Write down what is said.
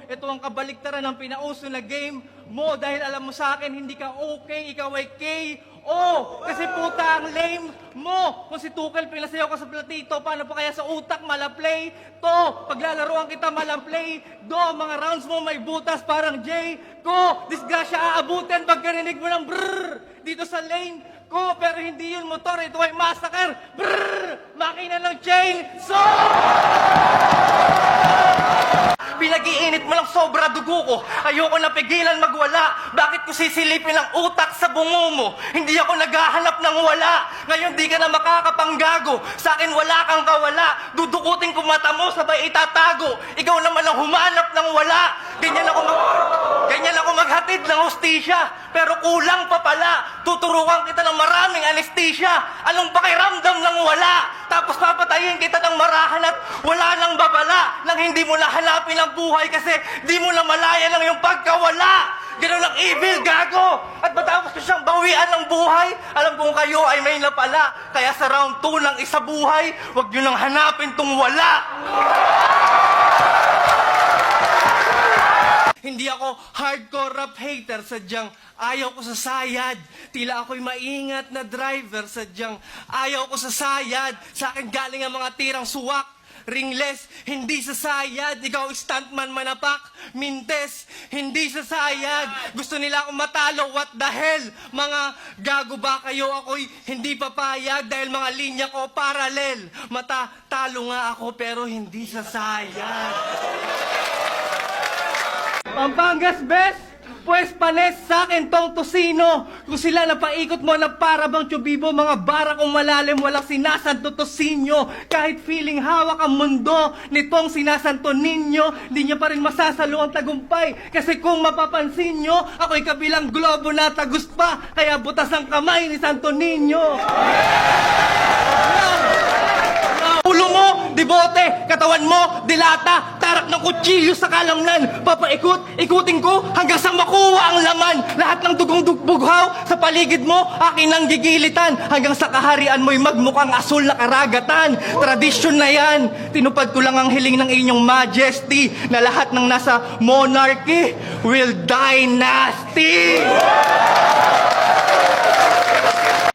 ito ang kabaliktaran ng pinauso na game mo dahil alam mo sa akin, hindi ka okay, ikaw ay KO. Kasi puta ang lame mo. Kung si Tuchel pinasayaw ka sa platito, paano pa kaya sa utak malaplay? To, paglalaroan kita malaplay. Do, mga rounds mo may butas parang J. Ko, disgrasya aabutin pagkarinig mo ng brrrr dito sa lane ko. Pero hindi yun motor, ito ay massacre. Brrrr, makina ng chainsaw. Pinag-iinit mo lang sobra dugo ko. Ayoko na pigilan magwala. Bakit ko sisilipin ang utak sa bungo mo? Hindi ako naghahanap ng wala. Ngayon di ka na makakapanggago. Sa akin wala kang kawala. Dudukutin ko mata mo, sabay itatago. Ikaw naman ang humanap ng wala. Ganyan ako maghatid ng hustisya. Pero kulang pa pala. Tuturuan kita ng maraming anesthesia. Anong pakiramdam ng wala? Tapos papatayin kita ng marahan at wala nang babala. Nang hindi mo nahanapin ang buhay kasi di mo na malaya ng iyong pagkawala. Ganun ang evil, gago. At matapos ko siyang bawian ng buhay, alam kong kayo ay may napala. Kaya sa round 2 ng isa buhay, huwag nyo nang hanapin tong wala. Hindi ako hardcore rap hater, sadyang ayaw ko sa sayad. Tila ako'y maingat na driver, sadyang ayaw ko sa sayad. Sa akin galing ang mga tirang suwak, ringless, hindi sa sayad. Ikaw stuntman manapak, mintes, hindi sa sayad. Gusto nila akong matalo, what the hell? Mga gago ba kayo? Ako'y hindi papayag dahil mga linya ko paralel. Matatalo nga ako pero hindi sa sayad. Pampangas, best! Pues panes sa akin tong tosino. Kung sila napaikot mo na para bang tsubibo, mga barakong malalim, walang sinasanto tosinyo. Kahit feeling hawak ang mundo nitong sinasanto ninyo, di nyo pa rin masasalo ang tagumpay. Kasi kung mapapansin nyo, ako'y kabilang globo na tagus pa. Kaya butas ang kamay ni Santo Niño. Ulo mo, dibote, katawan mo, dilata, tarak ng kutsilyo sa kalamnan. Ikutin ko hanggang sa makuha ang laman. Lahat ng dugong bughaw sa paligid mo, akin ang gigilitan. Hanggang sa kaharian mo'y magmukhang asul na karagatan. Tradisyon na yan. Tinupad ko lang ang hiling ng inyong majesty na lahat ng nasa monarchy will die nasty.